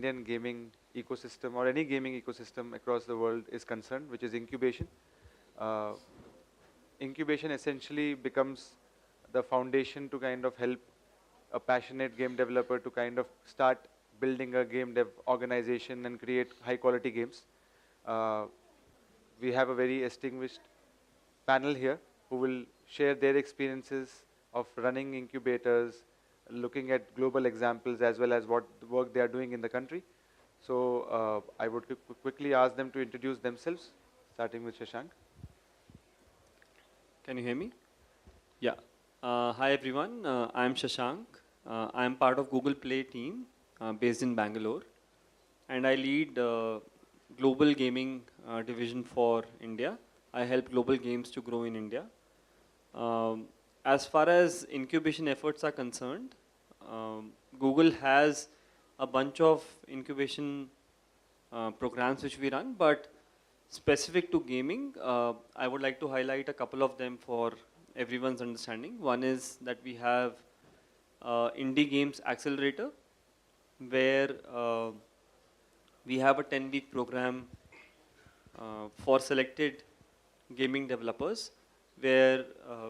Indian gaming ecosystem or any gaming ecosystem across the world is concerned, which is incubation. Uh, Incubation essentially becomes the foundation to kind of help a passionate game developer to kind of start building a game dev organization and create high quality games. Uh, we have a very distinguished panel here who will share their experiences of running incubators, looking at global examples as well as what work they are doing in the country. So I would quickly ask them to introduce themselves, starting with Shashank. Can you hear me? Yeah. Hi everyone, I'm Shashank. I'm part of Google Play team based in Bangalore, and I lead global gaming division for India. I help global games to grow in India. As far as incubation efforts are concerned, Google has a bunch of incubation programs which we run, but specific to gaming, I would like to highlight a couple of them for everyone's understanding. One is that we have Indie Games Accelerator, where we have a 10-week program for selected gaming developers, where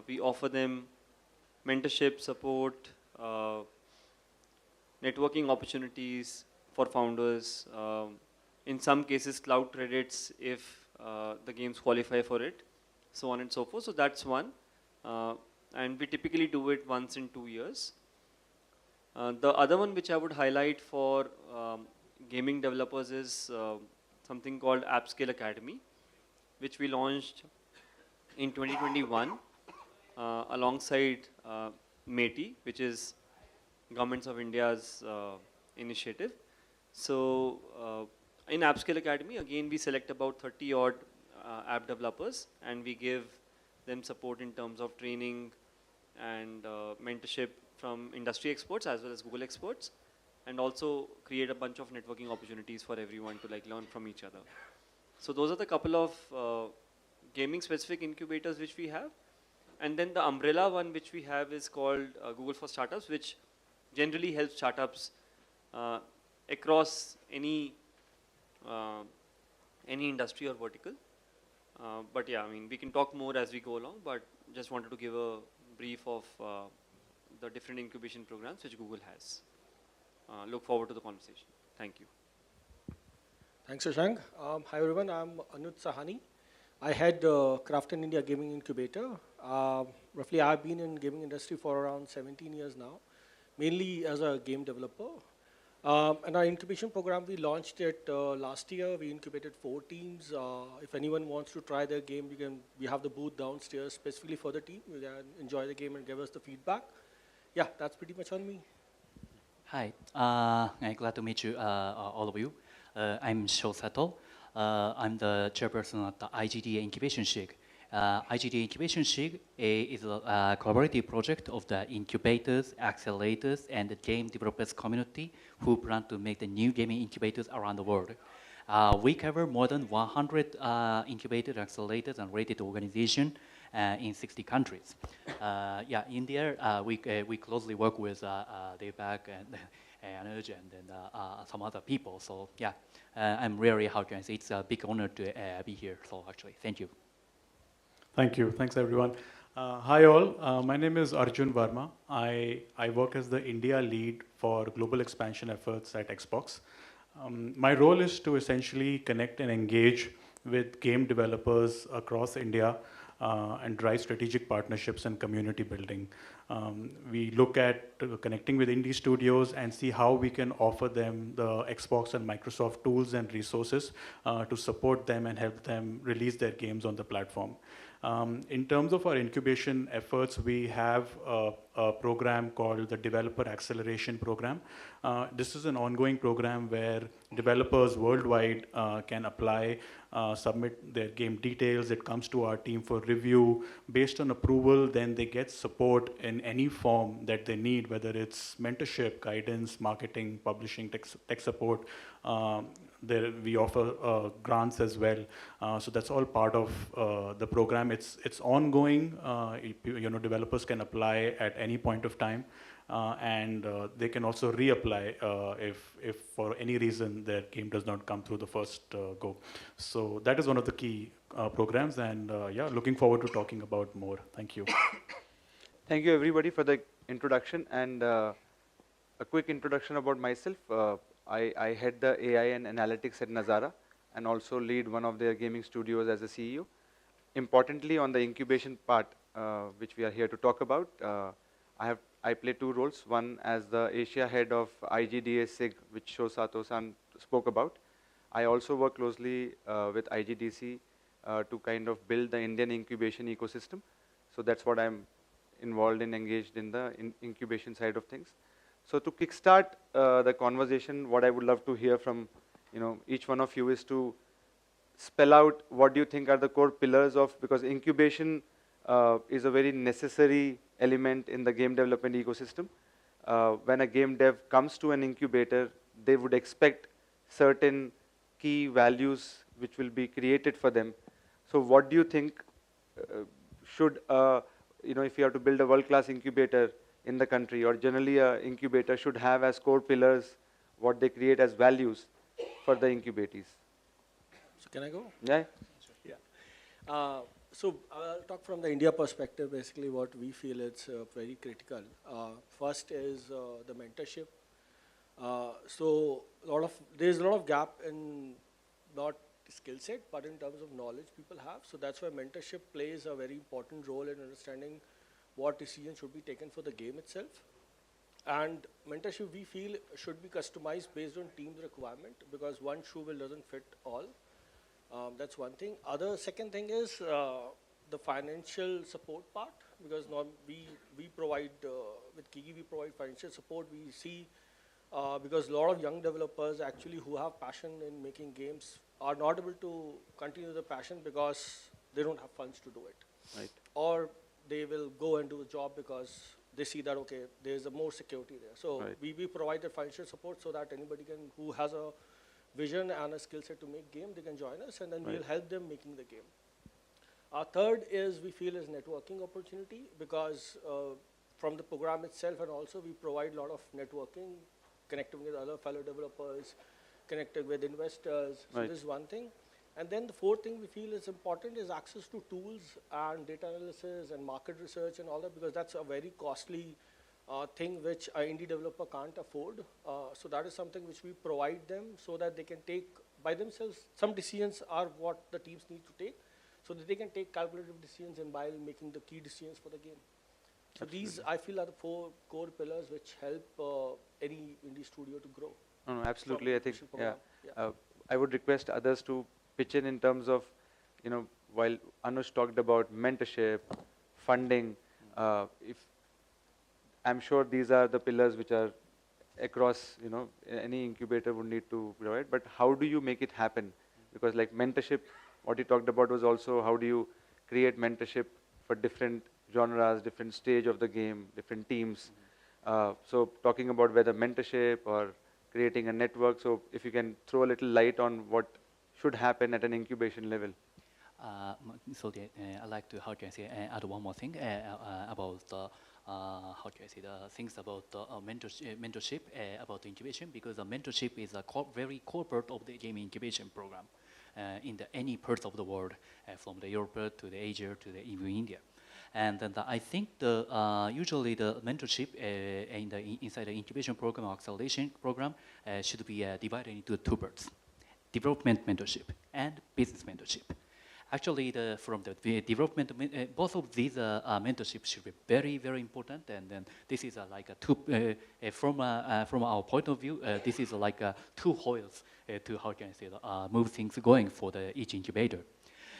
we offer them mentorship, support, networking opportunities for founders, in some cases cloud credits if the games qualify for it, so on and so forth. So that's one. And we typically do it once in 2 years. The other one which I would highlight for gaming developers is something called AppScale Academy, which we launched in 2021 alongside METI, which is Governments of India's initiative. So in AppScale Academy, again, we select about 30 odd app developers, and we give them support in terms of training and mentorship from industry experts as well as Google experts, and also create a bunch of networking opportunities for everyone to like learn from each other. So those are the couple of gaming specific incubators which we have. And then the umbrella one which we have is called Google for Startups, which generally helps startups across any industry or vertical. But yeah, I mean, we can talk more as we go along, but just wanted to give a brief of the different incubation programs which Google has. Look forward to the conversation. Thank you. Thanks, Shashank. Hi everyone, I'm Anuj Sahani. I head Krafton India Gaming Incubator. Roughly I've been in gaming industry for around 17 years now, mainly as a game developer. And our incubation program, we launched it last year. We incubated 4 teams. If anyone wants to try their game, we have the booth downstairs specifically for the team. You can enjoy the game and give us the feedback. Yeah, that's pretty much on me. Hi, I'm glad to meet you, all of you. I'm Sato. I'm the chairperson of the IGDA Incubation SIG. IGDA Incubation SIG is a collaborative project of the incubators, accelerators, and the game developers community who plan to make the new gaming incubators around the world. We cover more than 100 incubators, accelerators, and related organizations in 60 countries. Yeah, in there, we closely work with Deepak and Anuj and then some other people. So yeah, I'm really, how can I say, it's a big honor to be here. So actually, thank you. Thank you. Thanks, everyone. Hi, all. My name is Arjun Varma. I work as the India lead for global expansion efforts at Xbox. My role is to essentially connect and engage with game developers across India and drive strategic partnerships and community building. We look at connecting with indie studios and see how we can offer them the Xbox and Microsoft tools and resources to support them and help them release their games on the platform. In terms of our incubation efforts, we have a program called the Developer Acceleration Program. This is an ongoing program where developers worldwide can apply, submit their game details. It comes to our team for review. Based on approval, then they get support in any form that they need, whether it's mentorship, guidance, marketing, publishing, tech support. There we offer grants as well, so that's all part of the program. It's ongoing. Developers can apply at any point of time. and they can also reapply if for any reason their game does not come through the first go. So that is one of the key programs, and yeah, looking forward to talking about more. Thank you. Thank you everybody for the introduction, and a quick introduction about myself. I head the AI and analytics at Nazara and also lead one of their gaming studios as a CEO. Importantly, on the incubation part, which we are here to talk about, I play two roles. One as the Asia head of IGDC, which Sato-san spoke about. I also work closely with IGDC to kind of build the Indian incubation ecosystem. So that's what I'm involved in, engaged in the incubation side of things. So to kickstart the conversation, what I would love to hear from each one of you is to spell out what do you think are the core pillars of, because incubation is a very necessary element in the game development ecosystem. When a game dev comes to an incubator, they would expect certain key values which will be created for them. So what do you think should, if you have to build a world-class incubator in the country, or generally an incubator should have as core pillars what they create as values for the incubatees? So can I go? Yeah. Yeah. So I'll talk from the India perspective. Basically, what we feel is very critical. First is the mentorship. So there's a lot of gap in not skill set, but in terms of knowledge people have. So that's why mentorship plays a very important role in understanding what decisions should be taken for the game itself. And mentorship, we feel, should be customized based on team's requirement, because one shoe doesn't fit all. That's one thing. Second thing is the financial support part, because we provide, with Kiki we provide financial support. We see, because a lot of young developers actually who have passion in making games are not able to continue the passion because they don't have funds to do it. Right. Or they will go and do a job because they see that, okay, there's a more security there. So right. we provide the financial support so that anybody who has a vision and a skill set to make game, they can join us, and then right. we'll help them making the game. Third is we feel is networking opportunity, because from the program itself, and also we provide a lot of networking, connecting with other fellow developers, connecting with investors. Right. So this is one thing. And then the fourth thing we feel is important is access to tools and data analysis and market research and all that, because that's a very costly thing which an indie developer can't afford. So that is something which we provide them so that they can take by themselves. Some decisions are what the teams need to take, so that they can take calculative decisions and while making the key decisions for the game. So Absolutely. these, I feel, are the 4 core pillars which help any indie studio to grow. No, absolutely. I think, Program. I would request others to pitch in terms of, while Anuj talked about mentorship, funding, if I'm sure these are the pillars which are across, any incubator would need to provide, but how do you make it happen? Because like mentorship, what you talked about was also how do you create mentorship for different genres, different stage of the game, different teams. So talking about whether mentorship or creating a network, so if you can throw a little light on what should happen at an incubation level. I'd like to, add one more thing about the things about mentorship about the incubation, because the mentorship is a very core part of the game incubation program in any part of the world, from the Europe to the Asia to the even India. And then I think usually the mentorship inside the incubation program or acceleration program should be divided into 2 parts: development mentorship and business mentorship. Actually, from the development, both of these mentorships should be very, very important. And then this is like a two, from our point of view, this is like 2 wheels to move things going for each incubator.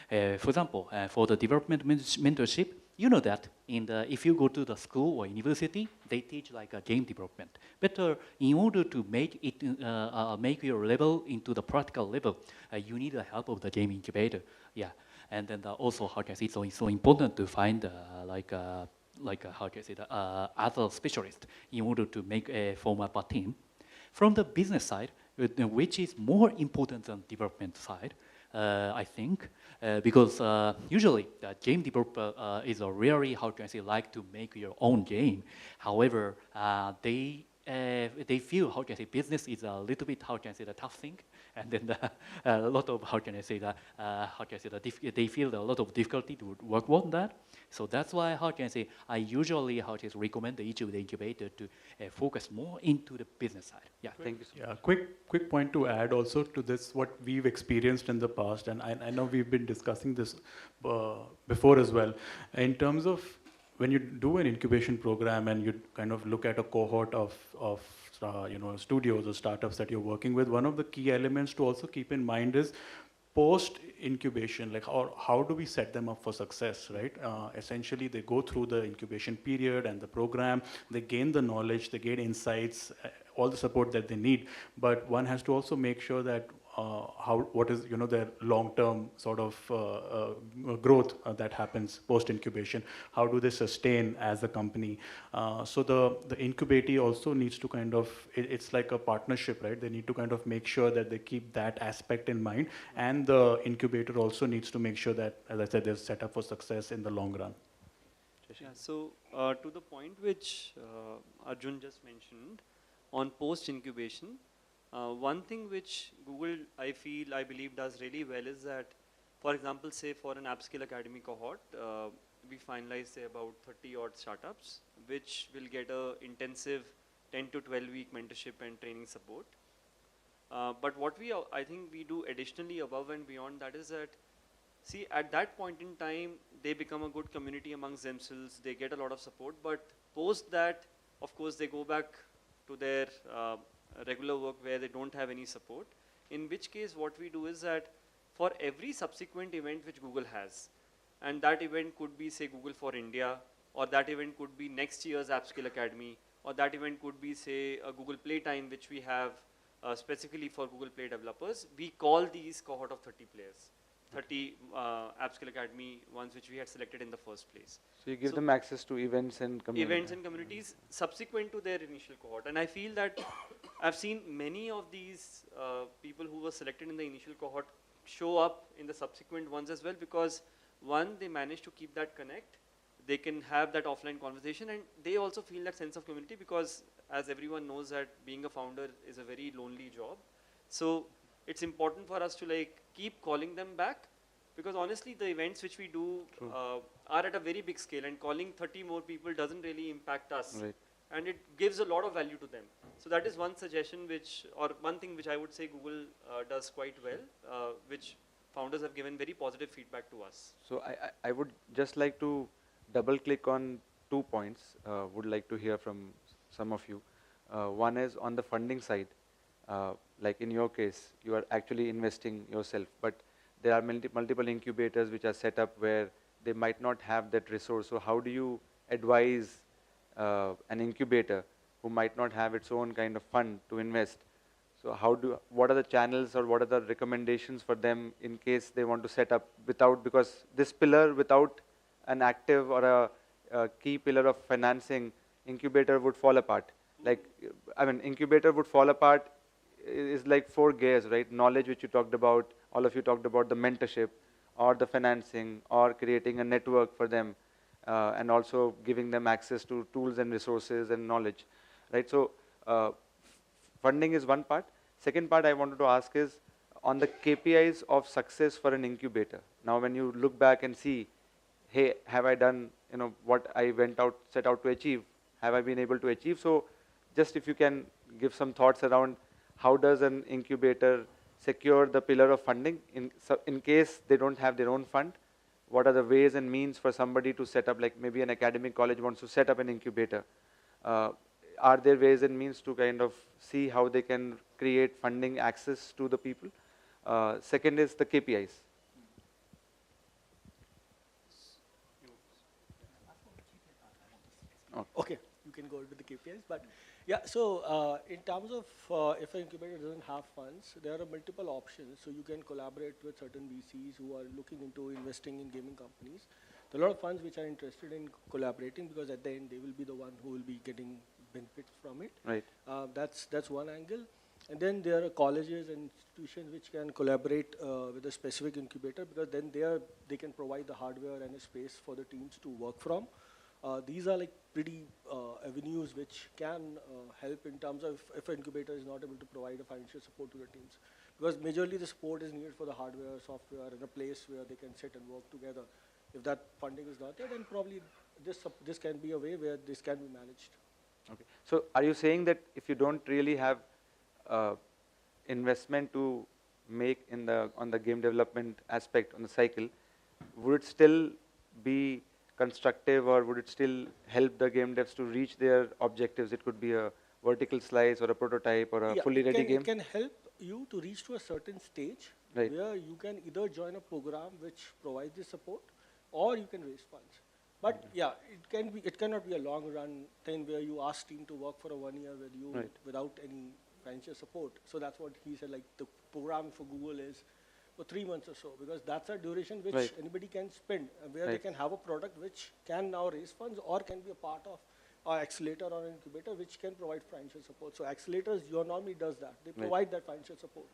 For example, for the development mentorship, you know that if you go to the school or university, they teach like a game development. But in order to make it make your level into the practical level, you need the help of the game incubator. Yeah, and then also it's so important to find other specialists in order to form a team. From the business side, which is more important than development side, I think, because usually the game developer is a really, how can I say, like to make your own game. However, they feel, how can I say, business is a little bit, how can I say, the tough thing, and then a lot of, how can I say, how can I say, they feel a lot of difficulty to work on that. So that's why, how can I say, I usually, how to recommend each of the incubator to focus more into the business side. Yeah. Thank you so much. Yeah, quick point to add also to this, what we've experienced in the past, and I know we've been discussing this before as well, in terms of when you do an incubation program and you kind of look at a cohort of studios or startups that you're working with, one of the key elements to also keep in mind is post incubation, like how do we set them up for success, right? Essentially, they go through the incubation period and the program, they gain the knowledge, they gain insights, all the support that they need, but one has to also make sure that what is their long-term sort of growth that happens post incubation. How do they sustain as a company? So the incubatee also needs to kind of it's like a partnership, right? They need to kind of make sure that they keep that aspect in mind, and the incubator also needs to make sure that, as I said, they're set up for success in the long run. Yeah, so to the point which Arjun just mentioned on post incubation, one thing which Google, I believe, does really well is that, for example, say for an Appskill Academy cohort, we finalize say about 30 odd startups, which will get a intensive 10 to 12 week mentorship and training support. But what I think we do additionally above and beyond that is that, see, at that point in time, they become a good community amongst themselves, they get a lot of support, but post that, of course, they go back to their regular work where they don't have any support, in which case what we do is that for every subsequent event which Google has, and that event could be say Google for India, or that event could be next year's Appskill Academy, or that event could be say a Google Play time which we have specifically for Google Play developers, we call these cohort of 30 players. 30 Appskill Academy ones which we had selected in the first place. So you give them access to events and communities. Events and communities subsequent to their initial cohort. And I feel that I've seen many of these people who were selected in the initial cohort show up in the subsequent ones as well, because one, they manage to keep that connect, they can have that offline conversation, and they also feel that sense of community, because as everyone knows that being a founder is a very lonely job. So it's important for us to like keep calling them back, because honestly the events which we do are at a very big scale, and calling 30 more people doesn't really impact us, Right. and it gives a lot of value to them. So that is one suggestion which, or one thing which I would say Google does quite well, which founders have given very positive feedback to us. So I would just like to double click on 2 points, would like to hear from some of you. One is on the funding side. Like in your case, you are actually investing yourself, but there are multiple incubators which are set up where they might not have that resource. So how do you advise an incubator who might not have its own kind of fund to invest? So what are the channels or what are the recommendations for them in case they want to set up because this pillar without an active or a key pillar of financing, incubator would fall apart. Like, I mean, incubator would fall apart is like 4 gears, right? Knowledge, which you talked about, all of you talked about the mentorship or the financing or creating a network for them, and also giving them access to tools and resources and knowledge, right? So funding is one part. Second part I wanted to ask is on the KPIs of success for an incubator. Now when you look back and see, hey, have I done what I set out to achieve? Have I been able to achieve? So just if you can give some thoughts around how does an incubator secure the pillar of funding in case they don't have their own fund? What are the ways and means for somebody to set up, like maybe an academic college wants to set up an incubator? Are there ways and means to kind of see how they can create funding access to the people? Second is the KPIs. Okay, you can go into the KPIs, but yeah, so in terms of if an incubator doesn't have funds, there are multiple options. So you can collaborate with certain VCs who are looking into investing in gaming companies. There are a lot of funds which are interested in collaborating because at the end they will be the one who will be getting benefits from it. Right. That's one angle. And then there are colleges and institutions which can collaborate with a specific incubator, because then they can provide the hardware and a space for the teams to work from. These are like pretty avenues which can help in terms of if an incubator is not able to provide a financial support to the teams. Because majorly the support is needed for the hardware, software, and a place where they can sit and work together. If that funding is not there, then probably this can be a way where this can be managed. Okay. So are you saying that if you don't really have investment to make on the game development aspect on the cycle, would it still be constructive, or would it still help the game devs to reach their objectives? It could be a vertical slice or a prototype or a fully ready game. It can help you to reach to a certain stage where you can either join a program which provides the support, or you can raise funds. But yeah, it cannot be a long run thing where you ask team to work for 1 year with you without any financial support. So that's what he said, like the program for Google is for 3 months or so, because that's a duration which anybody can spend, where they can have a product which can now raise funds or can be a part of an accelerator or an incubator which can provide financial support. So accelerators normally does that. They provide that financial support.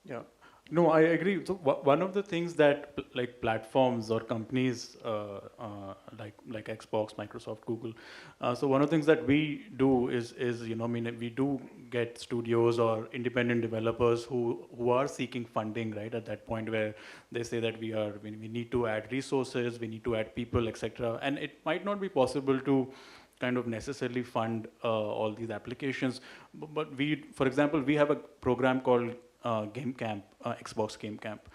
Yeah, no, I agree. So one of the things that like platforms or companies like Xbox, Microsoft, Google. So one of the things that we do is I mean, we do get studios or independent developers who are seeking funding, right? At that point where they say that we need to add resources, we need to add people, etc. And it might not be possible to kind of necessarily fund all these applications, but for example, we have a program called Game Camp, Xbox Game Camp,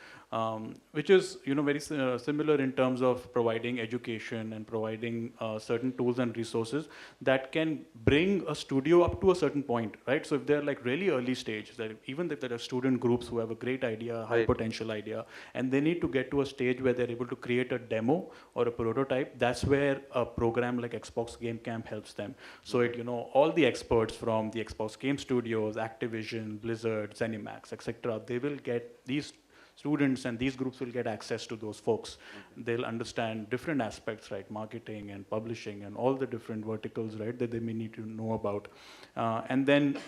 which is very similar in terms of providing education and providing certain tools and resources that can bring a studio up to a certain point, right? So if they're like really early stage, that even if there are student groups who have a great idea, high potential idea, and they need to get to a stage where they're able to create a demo or a prototype, that's where a program like Xbox Game Camp helps them. So it all the experts from the Xbox Game Studios, Activision, Blizzard, ZeniMax, etc., they will get these students, and these groups will get access to those folks. They'll understand different aspects, right? Marketing and publishing and all the different verticals, right, that they may need to know about. And then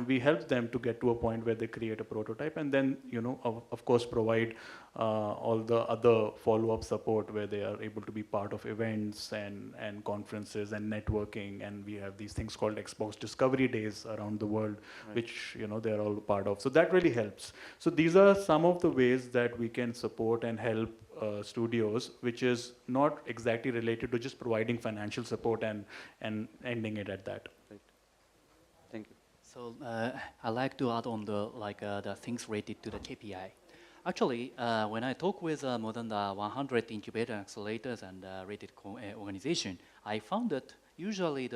we help them to get to a point where they create a prototype, and then, of course, provide all the other follow-up support where they are able to be part of events and conferences and networking. And we have these things called Xbox Discovery Days around the world, which, they're all part of. So that really helps. So these are some of the ways that we can support and help studios, which is not exactly related to just providing financial support and ending it at that. Right. Thank you. So I like to add on the things related to the KPI. Actually, when I talk with more than 100 incubator accelerators and related organization, I found that usually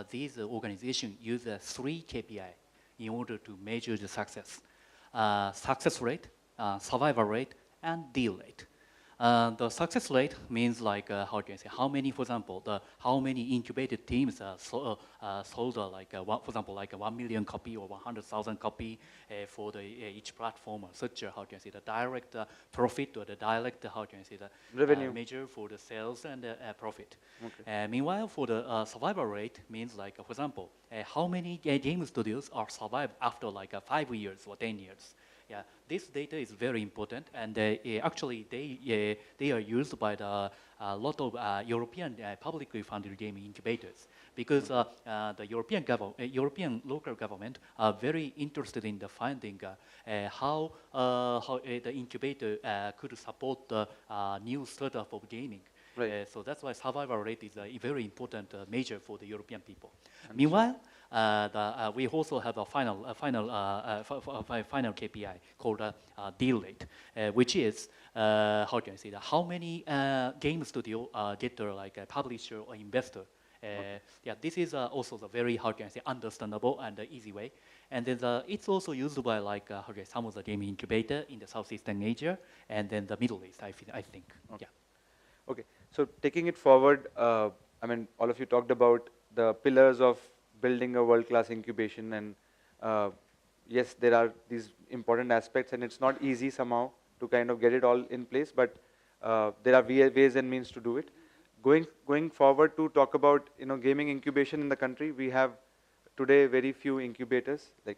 these organizations use 3 KPI in order to measure the success. Success rate, survival rate, and deal rate. The success rate means how can I say, how many, for example, how many incubated teams sold for example, 1 million copy or 100,000 copy for each platform, or such how can I say, the direct profit, or the direct, how can I say, the revenue measure for the sales and profit. Okay. Meanwhile, for the survival rate means for example, how many game studios are survived after 5 years or 10 years. Yeah, this data is very important, and actually they are used by a lot of European publicly funded game incubators, because the European local government are very interested in the finding how the incubator could support the new startup of gaming. Right. So that's why survival rate is a very important measure for the European people. Meanwhile, we also have a final KPI called deal rate, which is how can I say that, how many game studio get a publisher or investor. Yeah, this is also the very, how can I say, understandable and easy way. And then it's also used by how can I say, some of the game incubator in the Southeastern Asia and then the Middle East, I think. Okay. Yeah. Okay. So taking it forward, I mean, all of you talked about the pillars of building a world-class incubation, and yes, there are these important aspects, and it's not easy somehow to kind of get it all in place, but there are ways and means to do it. Going forward to talk about gaming incubation in the country, we have today very few incubators, like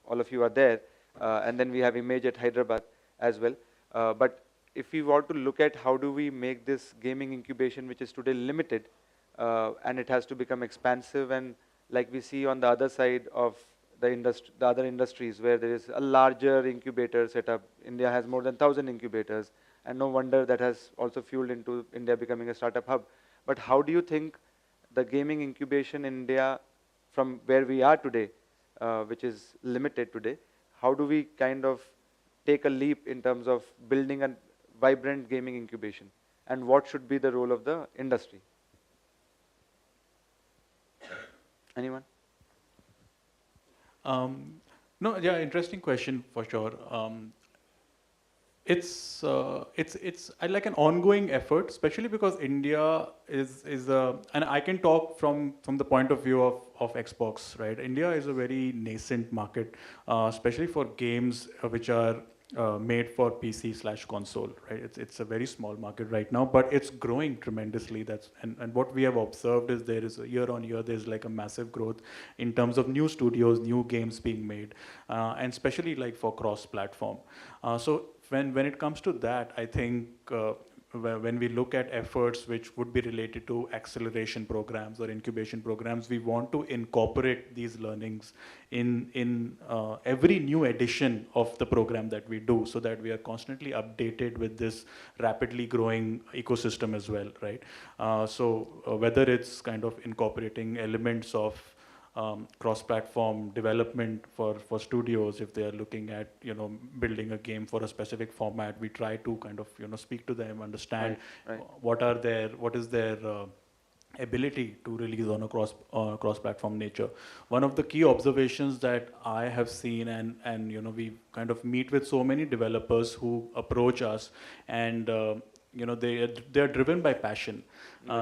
all of you are there, and then we have Image at Hyderabad as well. But if we want to look at how do we make this gaming incubation, which is today limited, and it has to become expansive, and like we see on the other side of the other industries where there is a larger incubator setup. India has more than 1,000 incubators, and no wonder that has also fueled into India becoming a startup hub. But how do you think the gaming incubation in India, from where we are today, which is limited today, how do we kind of take a leap in terms of building a vibrant gaming incubation? And what should be the role of the industry? Anyone? No, yeah, interesting question for sure. It's like an ongoing effort, especially because India is and I can talk from the point of view of Xbox, right? India is a very nascent market, especially for games which are made for PC/console, right? It's a very small market right now, but it's growing tremendously. And what we have observed is there is a year on year there's like a massive growth in terms of new studios, new games being made, and especially like for cross-platform. So when it comes to that, I think when we look at efforts which would be related to acceleration programs or incubation programs, we want to incorporate these learnings in every new edition of the program that we do, so that we are constantly updated with this rapidly growing ecosystem as well, right? Whether it's kind of incorporating elements of cross-platform development for studios, if they are looking at building a game for a specific format, we try to kind of speak to them, understand Right. what is their ability to release on a cross-platform nature. One of the key observations that I have seen, and we kind of meet with so many developers who approach us, and they are driven by passion.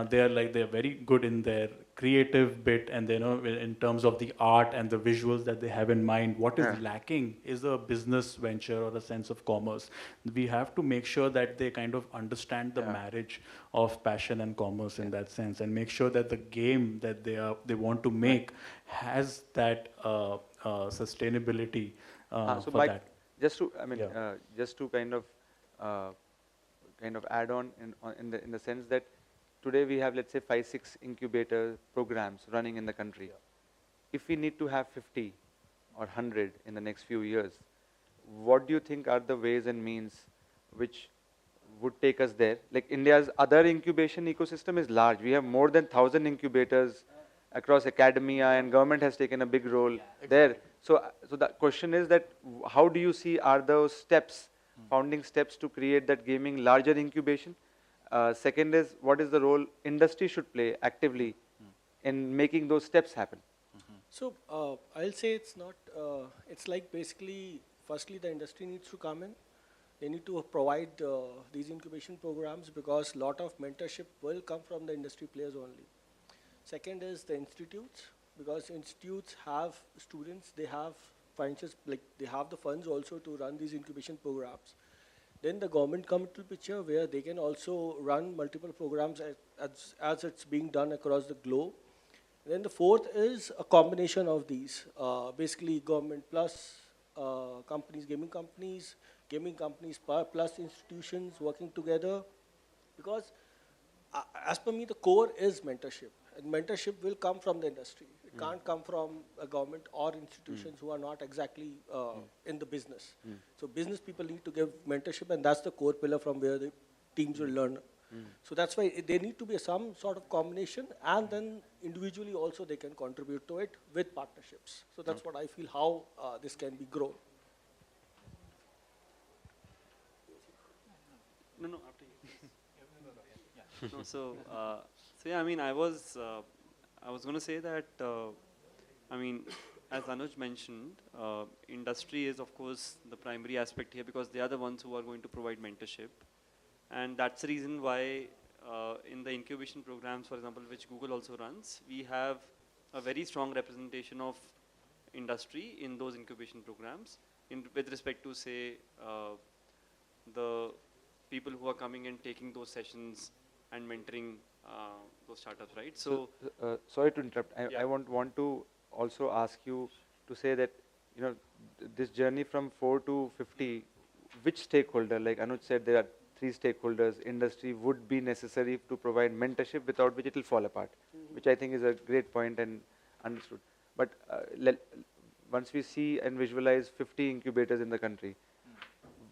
They're very good in their creative bit, and in terms of the art and the visuals that they have in mind. What is lacking is a business venture or a sense of commerce. We have to make sure that they kind of understand the marriage of passion and commerce in that sense, and make sure that the game that they want to make has that sustainability So for Mike, that. just to, I mean, just to kind of add on in the sense that today we have, let's say, 5-6 incubator programs running in the country. If we need to have 50 or 100 in the next few years, what do you think are the ways and means which would take us there? Like India's other incubation ecosystem is large. We have more than 1,000 incubators across academia, and government has taken a big role there. So the question is that how do you see are those steps, founding steps to create that gaming larger incubation? Second is, what is the role industry should play actively in making those steps happen? So I'll say it's not, it's like basically, firstly the industry needs to come in. They need to provide these incubation programs, because a lot of mentorship will come from the industry players only. Second is the institutes, because institutes have students, they have financial, like they have the funds also to run these incubation programs. Then the government comes to the picture, where they can also run multiple programs as it's being done across the globe. Then the fourth is a combination of these, basically government plus companies, gaming companies plus institutions working together. Because as per me, the core is mentorship. And mentorship will come from the industry. It can't come from a government or institutions who are not exactly in the business. So business people need to give mentorship, and that's the core pillar from where the teams will learn. So that's why there need to be some sort of combination, and then individually also they can contribute to it with partnerships. So that's what I feel how this can be grown. No, after you. No, so yeah, I mean, I was going to say that, I mean, as Anuj mentioned, industry is of course the primary aspect here, because they are the ones who are going to provide mentorship. And that's the reason why in the incubation programs, for example, which Google also runs, we have a very strong representation of industry in those incubation programs with respect to, say, the people who are coming and taking those sessions and mentoring those startups, right? So sorry to interrupt. I want to also ask you to say that this journey from 4 to 50, which stakeholder, like Anuj said, there are 3 stakeholders, industry would be necessary to provide mentorship, without which it will fall apart, which I think is a great point and understood. But once we see and visualize 50 incubators in the country,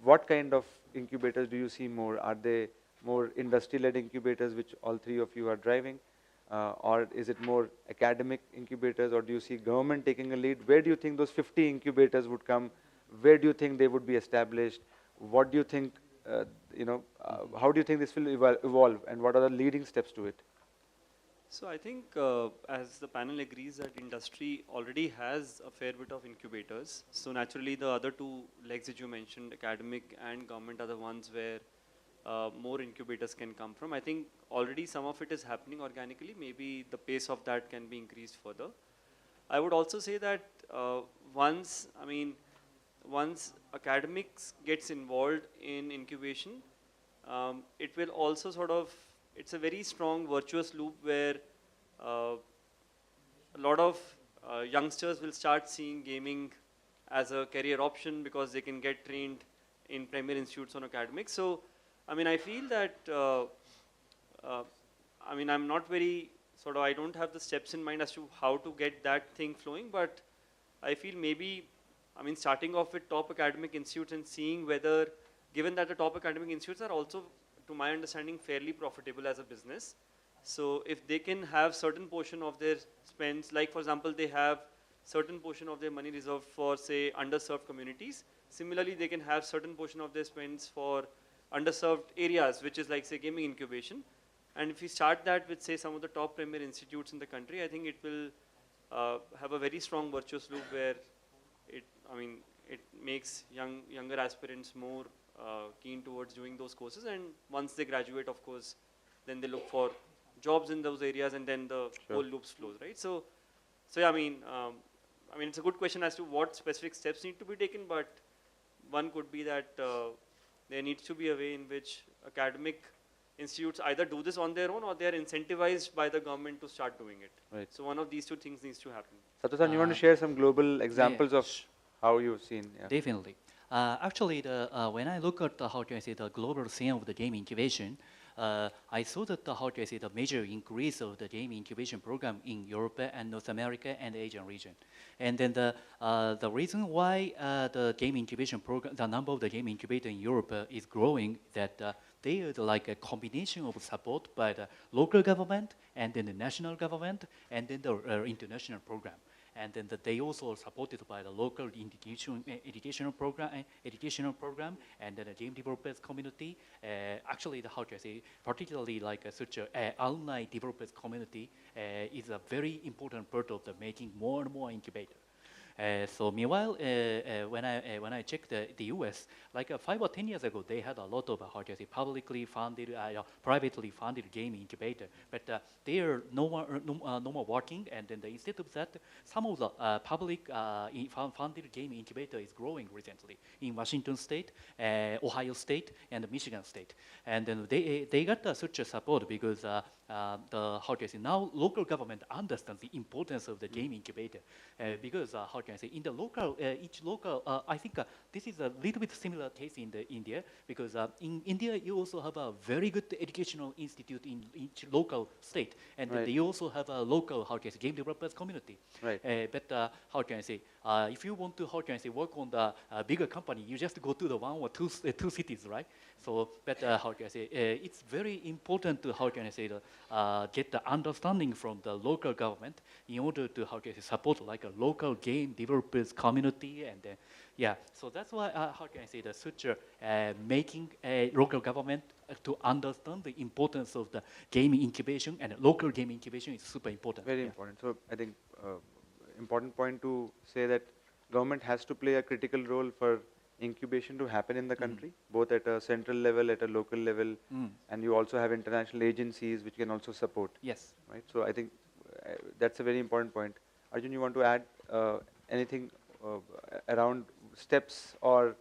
what kind of incubators do you see more? Are they more industry-led incubators, which all 3 of you are driving? Or is it more academic incubators, or do you see government taking a lead? Where do you think those 50 incubators would come? Where do you think they would be established? What do you think, how do you think this will evolve, and what are the leading steps to it? So I think, as the panel agrees, that industry already has a fair bit of incubators. So naturally, the other 2 legs that you mentioned, academic and government, are the ones where more incubators can come from. I think already some of it is happening organically. Maybe the pace of that can be increased further. I would also say that once academics gets involved in incubation, it will also sort of, it's a very strong virtuous loop where a lot of youngsters will start seeing gaming as a career option because they can get trained in premier institutes on academics. So I feel that, I'm not very, I don't have the steps in mind as to how to get that thing flowing, but I feel maybe, starting off with top academic institutes and seeing whether, given that the top academic institutes are also, to my understanding, fairly profitable as a business. So if they can have certain portion of their spends, like for example, they have certain portion of their money reserved for, say, underserved communities. Similarly, they can have certain portion of their spends for underserved areas, which is like, say, gaming incubation. And if we start that with, say, some of the top premier institutes in the country, I think it will have a very strong virtuous loop where it makes younger aspirants more keen towards doing those courses. And once they graduate, of course, then they look for jobs in those areas, and then the whole loops flows, right? So yeah, it's a good question as to what specific steps need to be taken, but one could be that there needs to be a way in which academic institutes either do this on their own, or they are incentivized by the government to start doing it. Right. So one of these 2 things needs to happen. Sato-san, you want to share some global examples of how you've seen? Yeah. Definitely. Actually, when I look at the global scene of the game incubation, I saw that the major increase of the game incubation program in Europe and North America and Asian region. And then the reason why the game incubation program, the number of the game incubator in Europe is growing, that they are like a combination of support by the local government, and then the national government, and then the international program. And then they also are supported by the local educational program, and then the game developers community. Actually, particularly like such a alumni developers community is a very important part of the making more and more incubator. So meanwhile, when I checked the US, like 5 or 10 years ago, they had a lot of publicly funded, privately funded game incubator, but they are no more working. And then instead of that, some of the public funded game incubator is growing recently in Washington State, Ohio State, and Michigan State. And then they got such a support because now local government understands the importance of the game incubator, because in the local, each local, I think this is a little bit similar case in India, because in India you also have a very good educational institute in each local state, and they also have a local game developers community. Right. But if you want to work on the bigger company, you just go to the 1 or 2 cities, right? So, but it's very important to get the understanding from the local government in order to support like a local game developers community. And so that's why such making a local government to understand the importance of the game incubation, and local game incubation is super important. Very important. So I think important point to say that government has to play a critical role for incubation to happen in the country, both at a central level, at a local level, and you also have international agencies which can also support. Yes. Right. So I think that's a very important point. Arjun, you want to add anything around steps or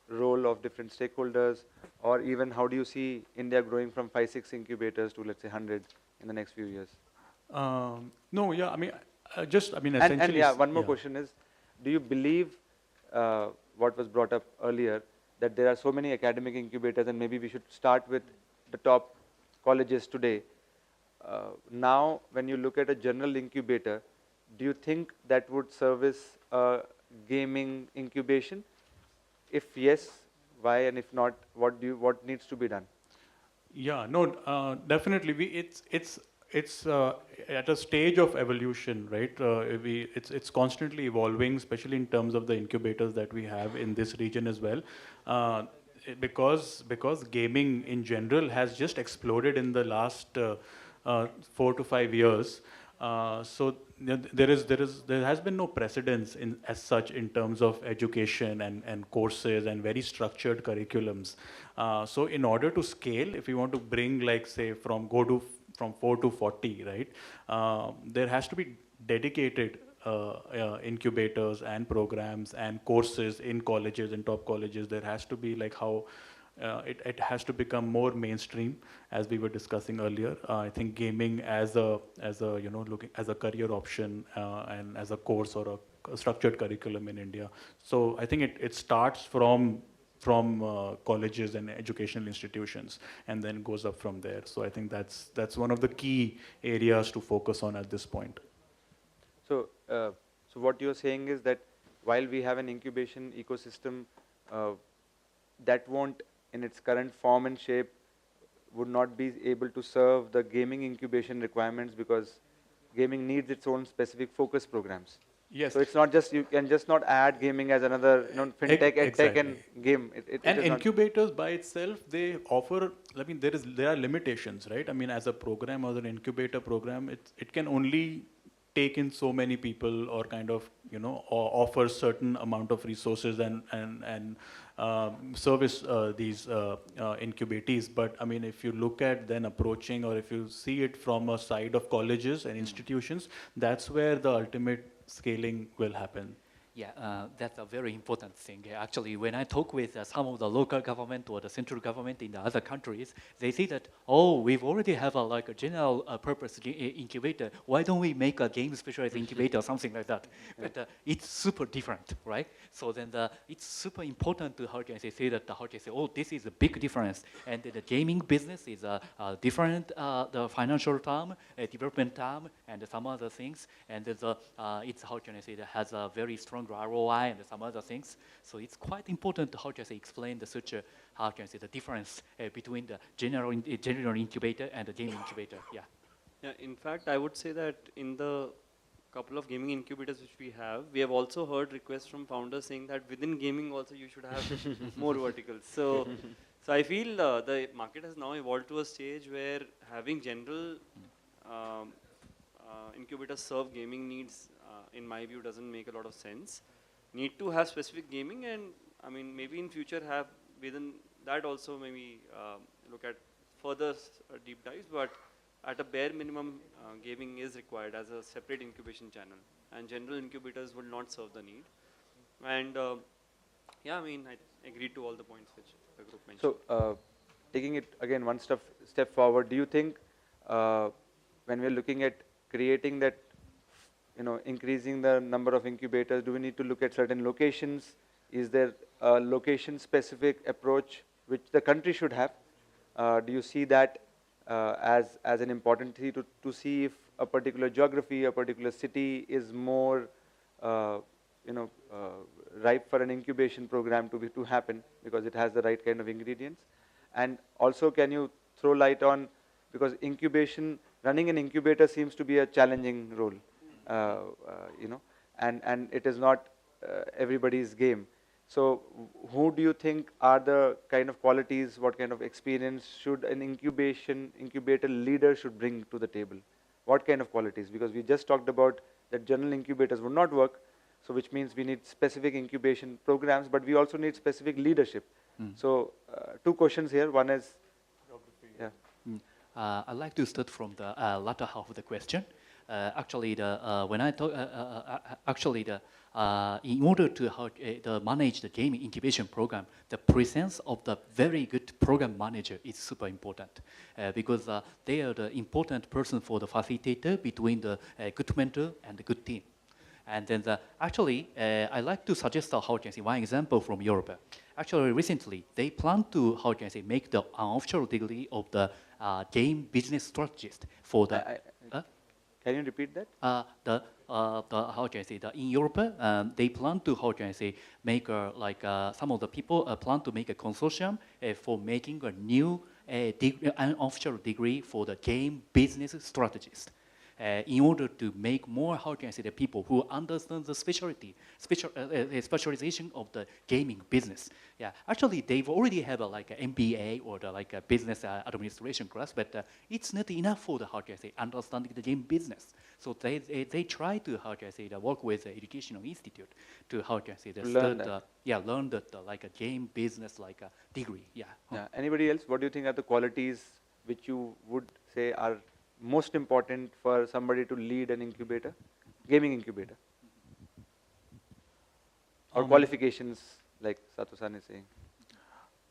role of different stakeholders, or even how do you see India growing from 5-6 incubators to, let's say, 100 in the next few years? No, yeah, essentially. And one more question is, do you believe what was brought up earlier, that there are so many academic incubators, and maybe we should start with the top colleges today. Now, when you look at a general incubator, do you think that would service gaming incubation? If yes, why? And if not, what needs to be done? Yeah, no, definitely. It's at a stage of evolution, right? It's constantly evolving, especially in terms of the incubators that we have in this region as well. Because gaming in general has just exploded in the last 4 to 5 years. So there has been no precedence in as such in terms of education and courses and very structured curriculums. So in order to scale, if you want to bring, like, say, from 4 to 40, right? There has to be dedicated incubators and programs and courses in colleges, in top colleges. There has to be, like, how it has to become more mainstream, as we were discussing earlier. I think gaming as a looking as a career option and as a course or a structured curriculum in India. So I think it starts from colleges and educational institutions, and then goes up from there. So I think that's one of the key areas to focus on at this point. So, so what you're saying is that while we have an incubation ecosystem, that won't, in its current form and shape, would not be able to serve the gaming incubation requirements, because gaming needs its own specific focus programs. Yes. So it's not just, you can just not add gaming as another, fintech, edtech, and game. And incubators by itself, they offer, I mean, there are limitations, right? I mean, as a program or an incubator program, it can only take in so many people, or kind of, or offer certain amount of resources and service these incubatees. But I mean, if you look at then approaching, or if you see it from a side of colleges and institutions, that's where the ultimate scaling will happen. Yeah, that's a very important thing. Actually, when I talk with some of the local government or the central government in the other countries, they say that, oh, we've already have a general purpose incubator. Why don't we make a game specialized incubator or something like that? Yeah. But it's super different, right? So then it's super important to, say that, oh, this is a big difference. And the gaming business is a different, the financial term, development term, and some other things. And it's, it has a very strong ROI and some other things. So it's quite important to, explain the such, the difference between the general incubator and the gaming incubator. Yeah. Yeah, in fact, I would say that in the couple of gaming incubators which we have also heard requests from founders saying that within gaming also you should have more verticals. So I feel the market has now evolved to a stage where having general incubators serve gaming needs, in my view, doesn't make a lot of sense. Need to have specific gaming, and I mean, maybe in future have within that also maybe look at further deep dives, but at a bare minimum, gaming is required as a separate incubation channel, and general incubators will not serve the need. And yeah, I mean, I agree to all the points which the group mentioned. So taking it again one step forward, do you think when we're looking at creating that, increasing the number of incubators, do we need to look at certain locations? Is there a location-specific approach which the country should have? Do you see that as an important thing to see if a particular geography, a particular city is more, ripe for an incubation program to happen because it has the right kind of ingredients? And also, can you throw light on, because running an incubator seems to be a challenging role. And it is not everybody's game. So who do you think are the kind of qualities, what kind of experience should an incubator leader should bring to the table? What kind of qualities? Because we just talked about that general incubators would not work, so which means we need specific incubation programs, but we also need specific leadership. So two questions here. One is, I'd like to start from the latter half of the question. Actually, when I talk, in order to manage the gaming incubation program, the presence of the very good program manager is super important because they are the important person for the facilitator between the good mentor and the good team. And then actually, I like to suggest how can I say one example from Europe. Actually, recently they plan to how can I say make the offshore degree of the game business strategist for the. Can you repeat that? The how can I say in Europe they plan to how can I say make some of the people plan to make a consortium for making a new an offshore degree for the game business strategist. In order to make more, how can I say, the people who understand the specialization of the gaming business. Yeah, actually, they've already have like an MBA or like a business administration class, but it's not enough for the, how can I say, understanding the game business. So they try to, how can I say, work with the educational institute to, how can I say, learn that like a game business like a degree. Yeah. Yeah. Anybody else? What do you think are the qualities which you would say are most important for somebody to lead an incubator, gaming incubator? Or qualifications, like Sato-san is saying?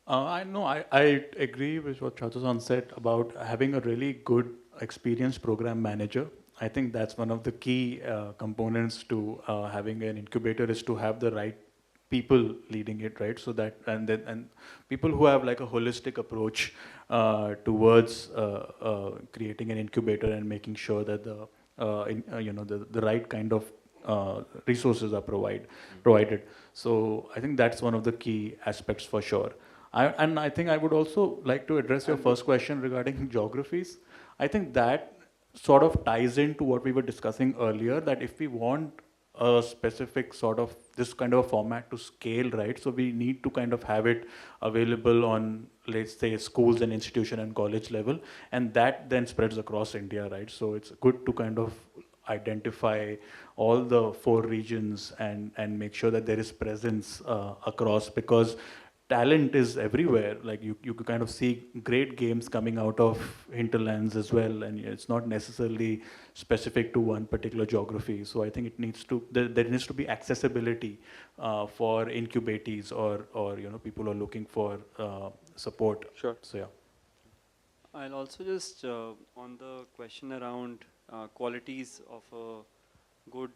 I know, I agree with what Sato-san said about having a really good experienced program manager. I think that's one of the key components to having an incubator is to have the right people leading it, right? So that, and people who have like a holistic approach towards creating an incubator and making sure that the right kind of resources are provided. So I think that's one of the key aspects for sure. And I think I would also like to address your first question regarding geographies. I think that sort of ties into what we were discussing earlier, that if we want a specific sort of this kind of a format to scale, right? So we need to kind of have it available on, let's say, schools and institution and college level, and that then spreads across India, right? So it's good to kind of identify all the 4 regions and make sure that there is presence across, because talent is everywhere. Like you could kind of see great games coming out of hinterlands as well, and it's not necessarily specific to one particular geography. So I think it needs to, there needs to be accessibility for incubatees or people who are looking for support. Sure. So yeah. I'll also just on the question around qualities of a good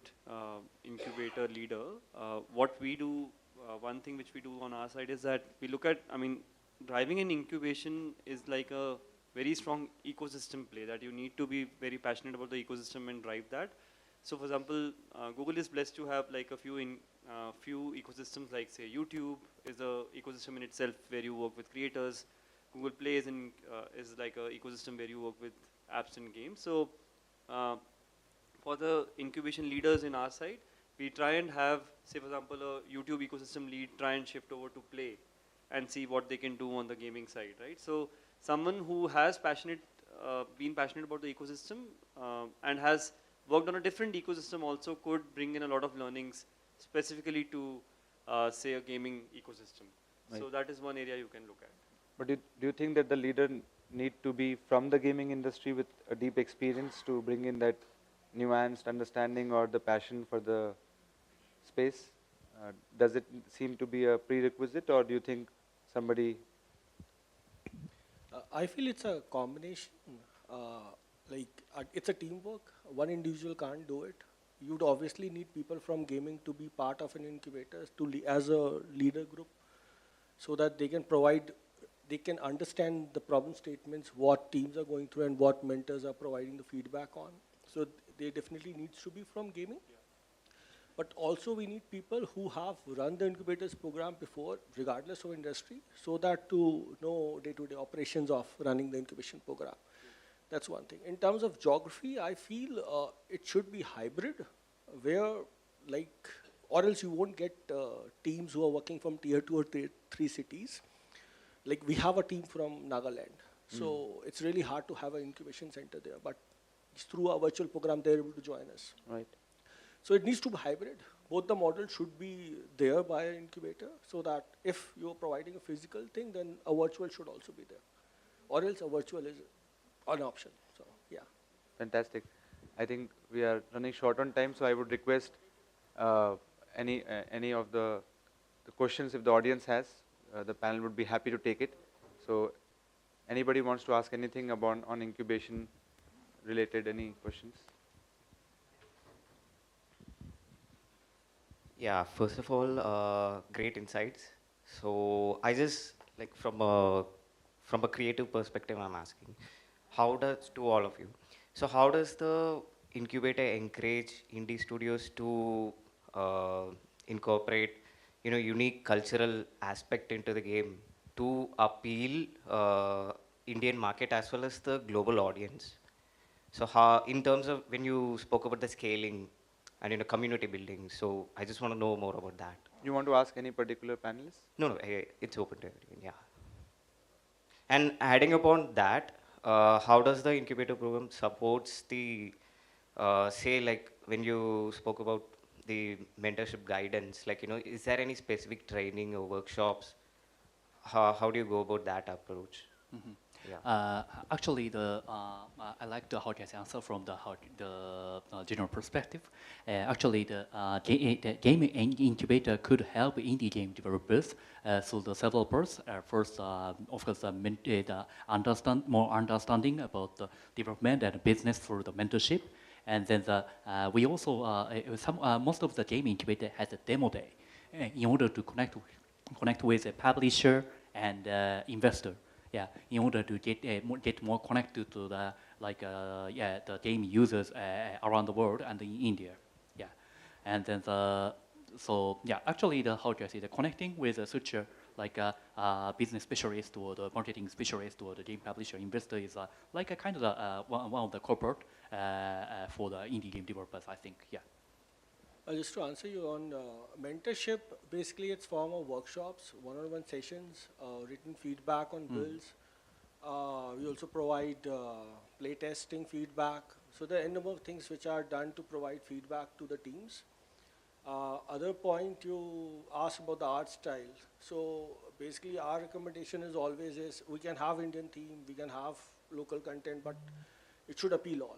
incubator leader, what we do, one thing which we do on our side is that we look at, driving an incubation is like a very strong ecosystem play, that you need to be very passionate about the ecosystem and drive that. So for example, Google is blessed to have like a few ecosystems, like say YouTube is a ecosystem in itself where you work with creators. Google Play is like a ecosystem where you work with apps and games. So for the incubation leaders in our side, we try and have, say for example, a YouTube ecosystem lead try and shift over to Play and see what they can do on the gaming side, right? So someone who has been passionate about the ecosystem and has worked on a different ecosystem also could bring in a lot of learnings specifically to say a gaming ecosystem. Right. So that is one area you can look at. But do you think that the leader need to be from the gaming industry with a deep experience to bring in that nuanced understanding or the passion for the space? Does it seem to be a prerequisite, or do you think somebody? I feel it's a combination. It's a teamwork. One individual can't do it. You'd obviously need people from gaming to be part of an incubator as a leader group, so that they can understand the problem statements, what teams are going through, and what mentors are providing the feedback on. So they definitely needs to be from gaming. Yeah. But also we need people who have run the incubators program before, regardless of industry, so that to know day-to-day operations of running the incubation program. Yeah. That's one thing. In terms of geography, I feel it should be hybrid, where or else you won't get teams who are working from tier 2 or tier 3 cities. Like we have a team from Nagaland. So it's really hard to have an incubation center there, but through our virtual program, they're able to join us. Right. So it needs to be hybrid. Both the models should be there by an incubator, so that if you're providing a physical thing, then a virtual should also be there. Or else a virtual is an option. So yeah. Fantastic. I think we are running short on time, so I would request any of the questions, if the audience has, the panel would be happy to take it. So anybody wants to ask anything on incubation related, any questions? Yeah, first of all, great insights. So I just like from a creative perspective, I'm asking, how does to all of you? So how does the incubator encourage indie studios to uh, incorporate, unique cultural aspect into the game to appeal Indian market as well as the global audience? So how, in terms of when you spoke about the scaling and community building, so I just want to know more about that. You want to ask any particular panelist? No, no, it's open to everyone. Yeah. And adding upon that, how does the incubator program supports the, say, like when you spoke about the mentorship guidance, like is there any specific training or workshops? How do you go about that approach? Mhm. Yeah. Actually, I like the Howard's answer from the general perspective. Actually, the gaming incubator could help indie game developers. So the developers first, of course, the more understanding about the development and business through the mentorship, and then we also most of the game incubator has a demo day in order to connect with a publisher and investor. Yeah, in order to get more connected to the the game users around the world and in India. Yeah, and then actually how do I say, the connecting with such a business specialist or the marketing specialist or the game publisher investor is like a kind of one of the corporate for the indie game developers, I think. Yeah. Just to answer you on mentorship, basically it's form of workshops, one-on-one sessions, written feedback on builds. We also provide play testing feedback. So there are a number of things which are done to provide feedback to the teams. Other point you asked about the art style. So basically our recommendation is always is we can have Indian theme, we can have local content, but it should appeal all.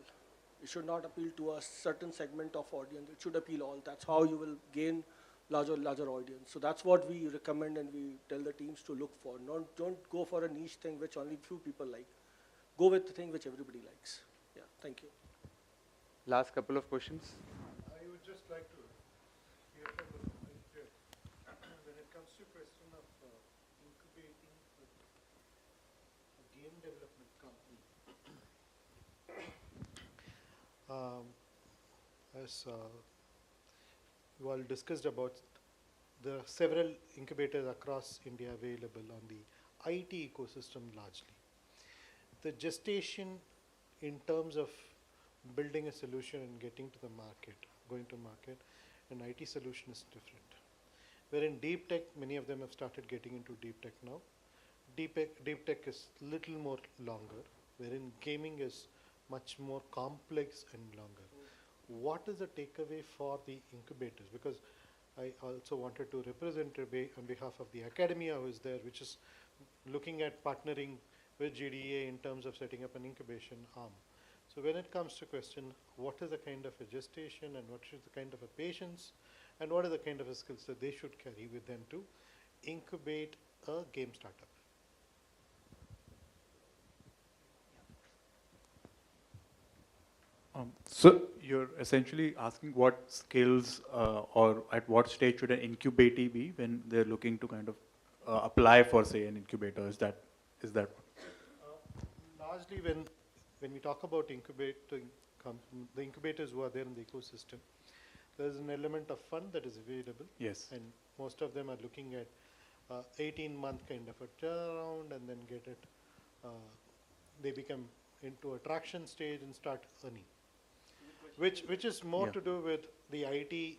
It should not appeal to a certain segment of audience. It should appeal all. That's how you will gain larger audience. So that's what we recommend and we tell the teams to look for. Don't go for a niche thing which only few people like. Go with the thing which everybody likes. Yeah, thank you. Last couple of questions. I would just like to hear from the manager when it comes to question of incubating a game development company. As you all discussed about the several incubators across India available on the IT ecosystem largely. The gestation in terms of building a solution and getting to the market, going to market, an IT solution is different. Where in deep tech, many of them have started getting into deep tech now. Deep tech is little more longer, wherein gaming is much more complex and longer. What is the takeaway for the incubators? Because I also wanted to represent on behalf of the academia who is there, which is looking at partnering with GDA in terms of setting up an incubation arm. So when it comes to question, what is the kind of a gestation and what is the kind of a patience and what are the kind of a skills that they should carry with them to incubate a game startup? So you're essentially asking what skills or at what stage should an incubatee be when they're looking to kind of apply for, say, an incubator? Is that Largely when we talk about incubating the incubators who are there in the ecosystem, there's an element of fund that is available. Yes. And most of them are looking at 18-month kind of a turnaround and then get it, they become into a traction stage and start earning. Which is more to do with the IT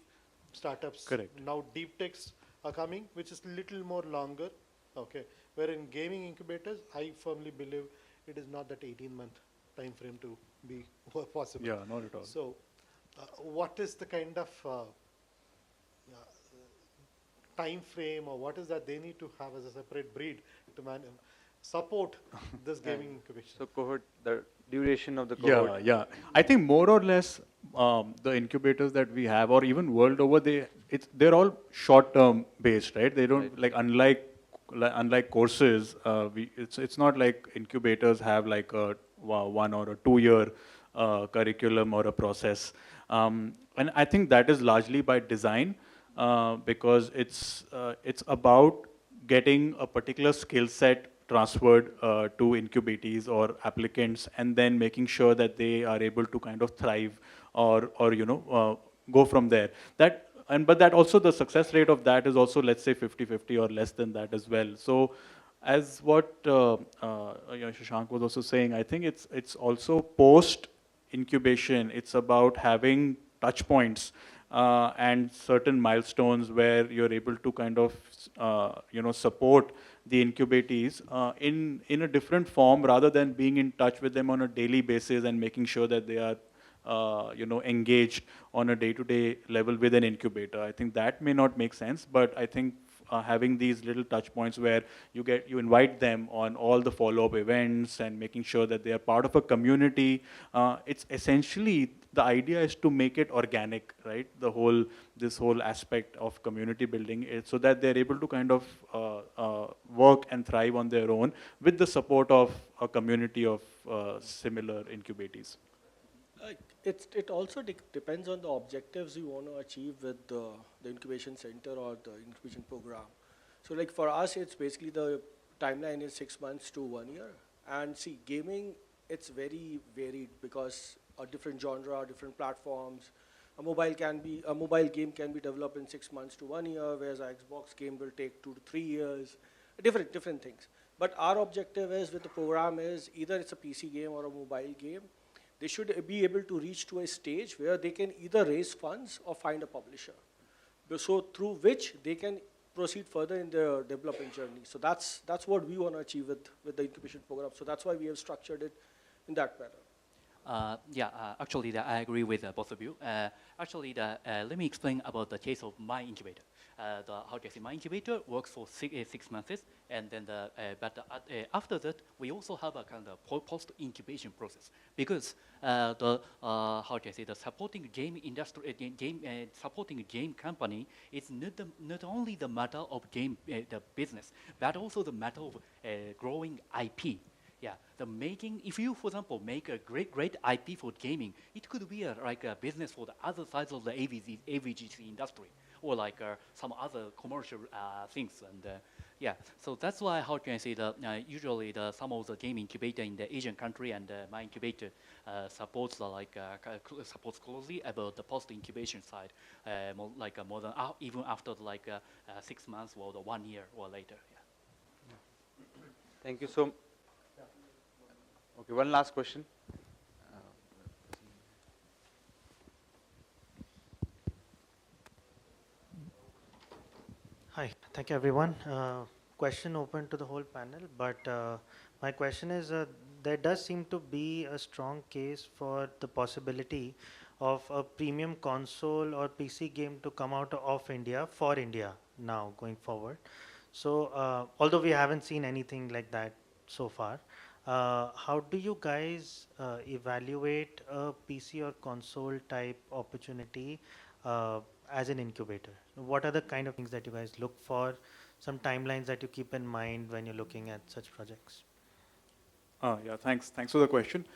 startups. Correct. Now deep techs are coming, which is little more longer. Okay. Where in gaming incubators, I firmly believe it is not that 18-month time frame to be possible. Yeah, not at all. So, what is the kind of time frame, or what is that they need to have as a separate breed to support this gaming incubation? So cohort, the duration of the cohort. Yeah. I think more or less the incubators that we have, or even world over, they're all short-term based, right? They don't unlike courses. It's not like incubators have like a 1 or a 2 year curriculum or a process, and I think that is largely by design. because it's about getting a particular skill set transferred to incubatees or applicants, and then making sure that they are able to kind of thrive or go from there. But that also, the success rate of that is also, let's say, 50-50 or less than that as well. So as what Shashank was also saying, I think it's also post incubation. It's about having touch points and certain milestones where you're able to kind of support the incubatees in a different form, rather than being in touch with them on a daily basis and making sure that they are engaged on a day-to-day level with an incubator. I think that may not make sense, but I think having these little touch points where you invite them on all the follow-up events and making sure that they are part of a community. It's essentially, the idea is to make it organic, right? This whole aspect of community building, so that they're able to kind of work and thrive on their own with the support of a community of similar incubatees. It also depends on the objectives you want to achieve with the incubation center or the incubation program. So like for us, it's basically the timeline is 6 months to 1 year. And see, gaming, it's very varied because a different genre, different platforms. A mobile game can be developed in 6 months to 1 year, whereas an Xbox game will take 2 to 3 years. Different things. But our objective is with the program is either it's a PC game or a mobile game. They should be able to reach to a stage where they can either raise funds or find a publisher. So through which they can proceed further in their development journey. So that's what we want to achieve with the incubation program. So that's why we have structured it in that manner. Actually, I agree with both of you. Let me explain about the case of my incubator. My incubator works for 6 months, and then after that, we also have a kind of post-incubation process, because the supporting game industry, supporting game company is not only the matter of game the business, but also the matter of growing IP. Yeah, if you, for example, make a great IP for gaming, it could be like a business for the other sides of the AVGC industry, or like some other commercial things. And so that's why, usually some of the game incubator in the Asian country, and my incubator supports supports closely about the post incubation side, more than even after 6 months or 1 year or later. Yeah. Thank you so much. Okay, one last question. Hi, thank you everyone. Question open to the whole panel, but my question is, there does seem to be a strong case for the possibility of a premium console or PC game to come out of India for India now going forward. So although we haven't seen anything like that so far, how do you guys evaluate a PC or console type opportunity as an incubator? What are the kind of things that you guys look for? Some timelines that you keep in mind when you're looking at such projects? Thanks for the question.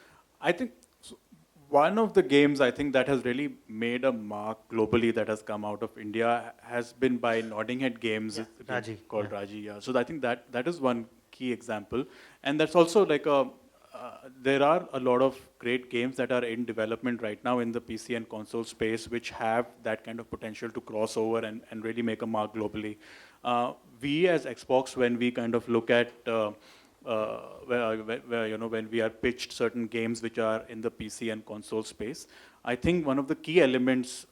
I think one of the games I think that has really made a mark globally that has come out of India has been by Nodding Head Games. Yeah, It's a game Raji, called yeah. Raji. Yeah. So I think that is one key example, and that's also like there are a lot of great games that are in development right now in the PC and console space, which have that kind of potential to cross over and really make a mark globally. We as Xbox, when we kind of look at when we are pitched certain games which are in the PC and console space, I think one of the key elements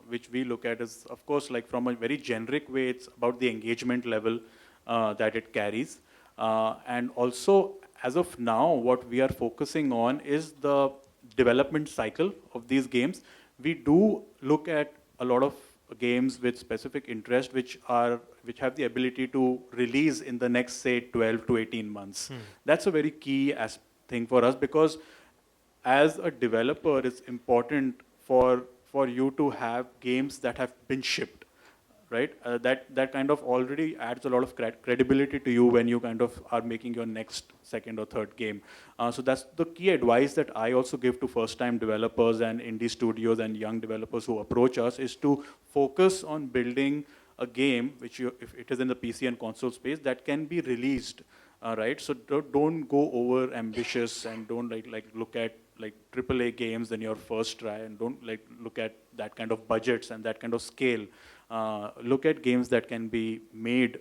which we look at is, of course, like from a very generic way, it's about the engagement level that it carries. And also, as of now, what we are focusing on is the development cycle of these games. We do look at a lot of games with specific interest, which have the ability to release in the next, say, 12 to 18 months. That's a very key thing for us, because as a developer, it's important for you to have games that have been shipped, right? That kind of already adds a lot of credibility to you when you kind of are making your next, second or third game. So that's the key advice that I also give to first-time developers and indie studios and young developers who approach us, is to focus on building a game which if it is in the PC and console space, that can be released, right? So don't go over ambitious and don't like look at like AAA games in your first try, and don't like look at that kind of budgets and that kind of scale. Look at games that can be made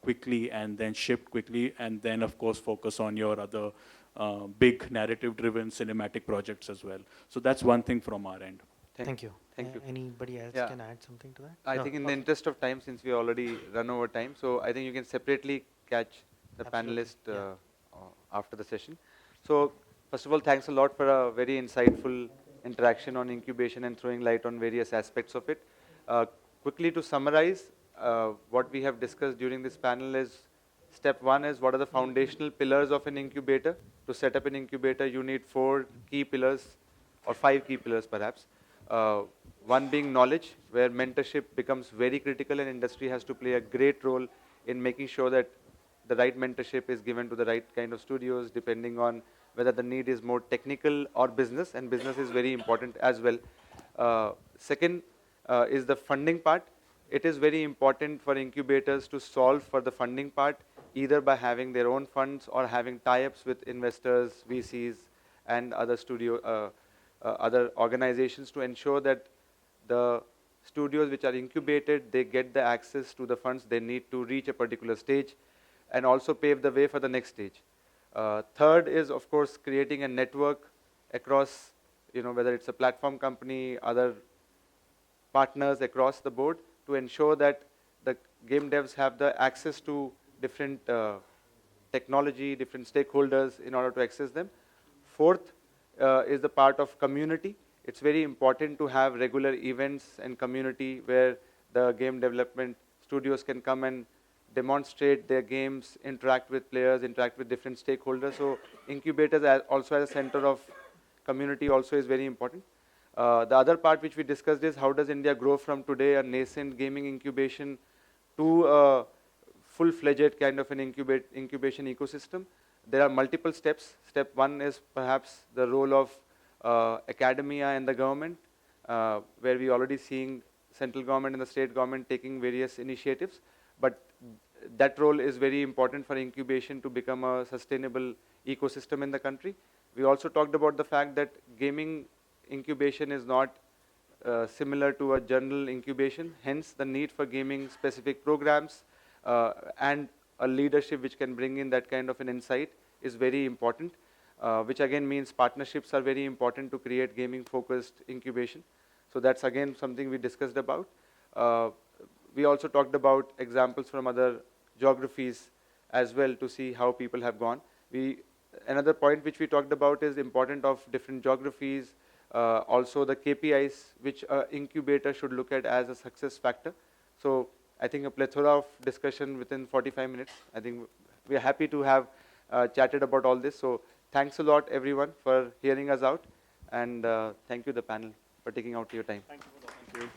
quickly and then shipped quickly, and then of course focus on your other big narrative-driven cinematic projects as well. So that's one thing from our end. Thank you. Thank you. Anybody else Yeah. can add something to that? I think in the interest of time, since we already run over time, so I think you can separately catch the Absolutely, panelist after the session. So first of all, thanks a lot for a very insightful interaction on incubation and throwing light on various aspects of it. Quickly to summarize, what we have discussed during this panel is, step one is what are the foundational pillars of an incubator. To set up an incubator, you need 4 key pillars or 5 key pillars perhaps. One being knowledge, where mentorship becomes very critical, and industry has to play a great role in making sure that the right mentorship is given to the right kind of studios, depending on whether the need is more technical or business, and business is very important as well. Second is the funding part. It is very important for incubators to solve for the funding part, either by having their own funds or having tie-ups with investors, VCs, and other other organizations, to ensure that the studios which are incubated, they get the access to the funds they need to reach a particular stage, and also pave the way for the next stage. Third is, of course, creating a network across, whether it's a platform company, other partners across the board, to ensure that the game devs have the access to different technology, different stakeholders in order to access them. Fourth is the part of community. It's very important to have regular events and community where the game development studios can come and demonstrate their games, interact with players, interact with different stakeholders. So incubators also as a center of community also is very important. The other part which we discussed is, how does India grow from today a nascent gaming incubation to a full-fledged kind of an incubation ecosystem. There are multiple steps. Step one is perhaps the role of academia and the government, where we already seeing central government and the state government taking various initiatives. But that role is very important for incubation to become a sustainable ecosystem in the country. We also talked about the fact that gaming incubation is not similar to a general incubation. Hence, the need for gaming specific programs and a leadership which can bring in that kind of an insight is very important, which again means partnerships are very important to create gaming focused incubation. So that's again something we discussed about. We also talked about examples from other geographies as well to see how people have gone. Another point which we talked about is importance of different geographies, also the KPIs which an incubator should look at as a success factor. So I think a plethora of discussion within 45 minutes. I think we are happy to have chatted about all this. So thanks a lot everyone for hearing us out, and thank you the panel for taking out your time. Thank you.